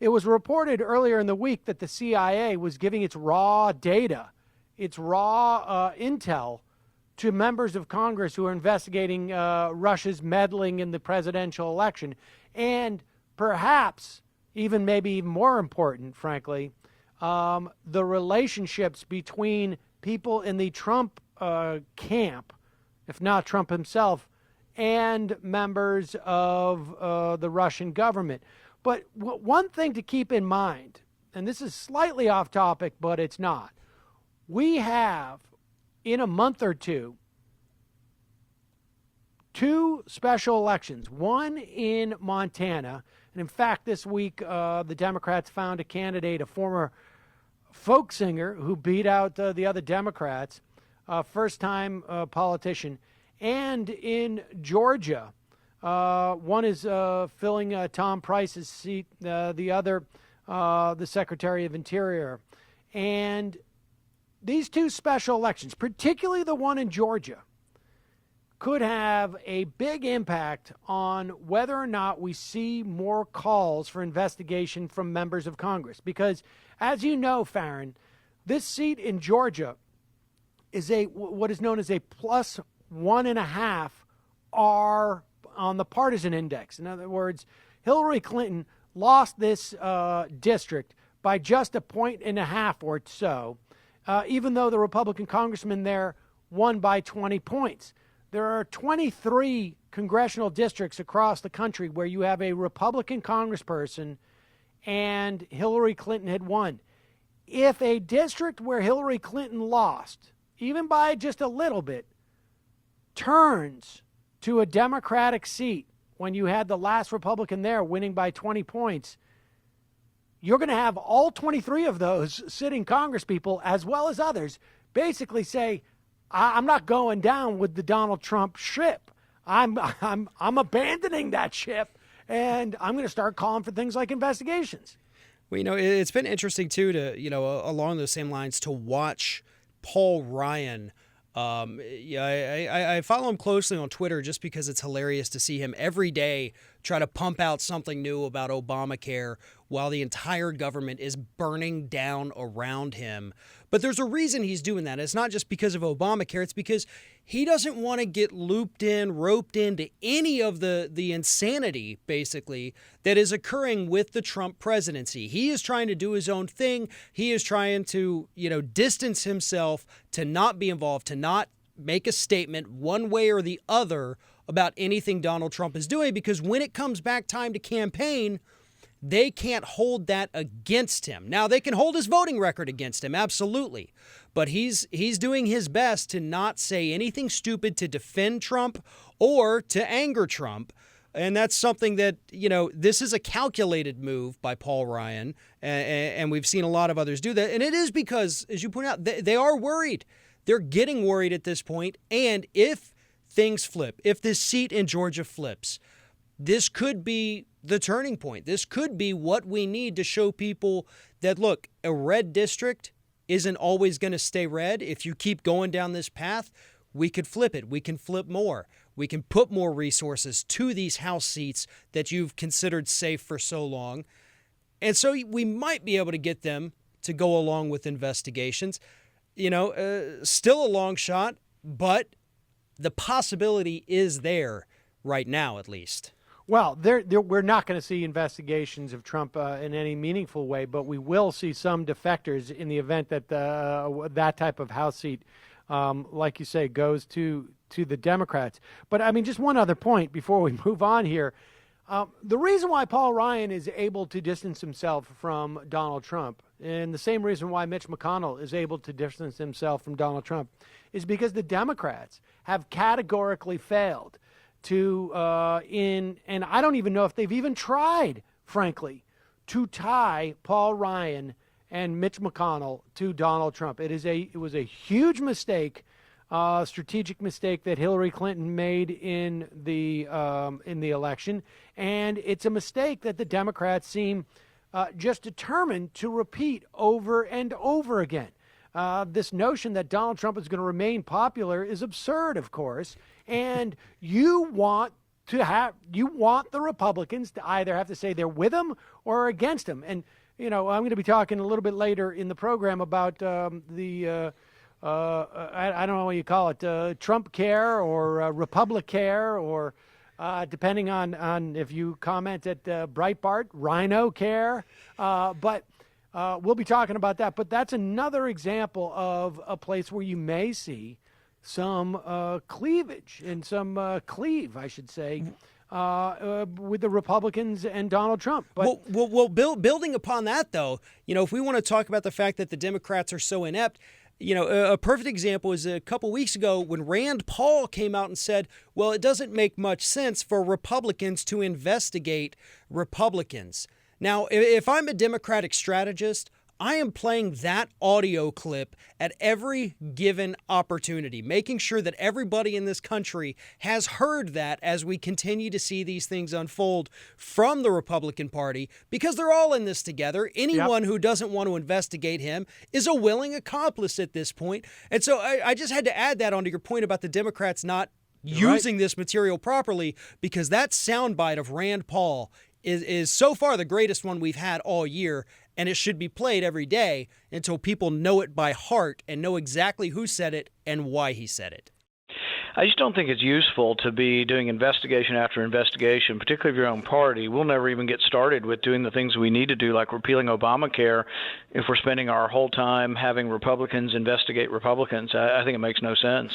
It was reported earlier in the week that the CIA was giving its raw data, its raw intel to members of Congress who are investigating Russia's meddling in the presidential election. And perhaps, even maybe even more important, frankly, the relationships between people in the Trump camp, if not Trump himself, and members of the Russian government. But one thing to keep in mind, and this is slightly off topic, but it's not. We have, in a month or two special elections, one in Montana. And in fact, this week, the Democrats found a candidate, a former folk singer who beat out the other Democrats, first-time politician. And in Georgia, one is filling Tom Price's seat, the other, the Secretary of Interior. And these two special elections, particularly the one in Georgia, could have a big impact on whether or not we see more calls for investigation from members of Congress. Because, as you know, Farron, this seat in Georgia is what is known as a plus 1.5 R on the partisan index. In other words, Hillary Clinton lost this district by just 1.5 points or so, even though the Republican congressman there won by 20 points. There are 23 congressional districts across the country where you have a Republican congressperson and Hillary Clinton had won. If a district where Hillary Clinton lost, even by just a little bit, turns to a Democratic seat when you had the last Republican there winning by 20 points, you're going to have all 23 of those sitting congresspeople, as well as others, basically say, I'm not going down with the Donald Trump ship. I'm abandoning that ship, and I'm going to start calling for things like investigations. Well, it's been interesting, too, to, along those same lines, to watch Paul Ryan. I follow him closely on Twitter just because it's hilarious to see him every day try to pump out something new about Obamacare while the entire government is burning down around him. But there's a reason he's doing that. It's not just because of Obamacare. It's because he doesn't want to get roped into any of the insanity, basically, that is occurring with the Trump presidency. He is trying to do his own thing. He is trying to, distance himself, to not be involved, to not make a statement one way or the other about anything Donald Trump is doing, because when it comes back time to campaign, they can't hold that against him. Now, they can hold his voting record against him, absolutely. But he's doing his best to not say anything stupid to defend Trump or to anger Trump. And that's something that, this is a calculated move by Paul Ryan. And we've seen a lot of others do that. And it is because, as you point out, they are worried. They're getting worried at this point. And if things flip, if this seat in Georgia flips, this could be the turning point. This could be what we need to show people that, look, a red district isn't always going to stay red. If you keep going down this path, we could flip it. We can flip more. We can put more resources to these House seats that you've considered safe for so long. And so we might be able to get them to go along with investigations. Still a long shot, but the possibility is there right now, at least. Well, we're not going to see investigations of Trump in any meaningful way, but we will see some defectors in the event that that type of House seat, like you say, goes to the Democrats. But, just one other point before we move on here. The reason why Paul Ryan is able to distance himself from Donald Trump, and the same reason why Mitch McConnell is able to distance himself from Donald Trump, is because the Democrats have categorically failed to and I don't even know if they've even tried, frankly, to tie Paul Ryan and Mitch McConnell to Donald Trump. It was a huge mistake, strategic mistake that Hillary Clinton made in the election, and it's a mistake that the Democrats seem just determined to repeat over and over again. This notion that Donald Trump is going to remain popular is absurd, of course, and you want you want the Republicans to either have to say they're with him or against him. And, I'm going to be talking a little bit later in the program about I don't know what you call it, Trump care or Republicare, or depending on if you comment at Breitbart, Rhino care. But we'll be talking about that. But that's another example of a place where you may see some cleavage and some cleave, I should say, with the Republicans and Donald Trump. But building upon that, though, if we want to talk about the fact that the Democrats are so inept, a perfect example is a couple weeks ago when Rand Paul came out and said, well, it doesn't make much sense for Republicans to investigate Republicans. Now, if I'm a Democratic strategist, I am playing that audio clip at every given opportunity, making sure that everybody in this country has heard that as we continue to see these things unfold from the Republican Party, because they're all in this together. Anyone who doesn't want to investigate him is a willing accomplice at this point. And so I just had to add that onto your point about the Democrats not using this material properly, because that soundbite of Rand Paul is so far the greatest one we've had all year, and it should be played every day until people know it by heart and know exactly who said it and why he said it. I just don't think it's useful to be doing investigation after investigation, particularly of your own party. We'll never even get started with doing the things we need to do, like repealing Obamacare, if we're spending our whole time having Republicans investigate Republicans. I think it makes no sense.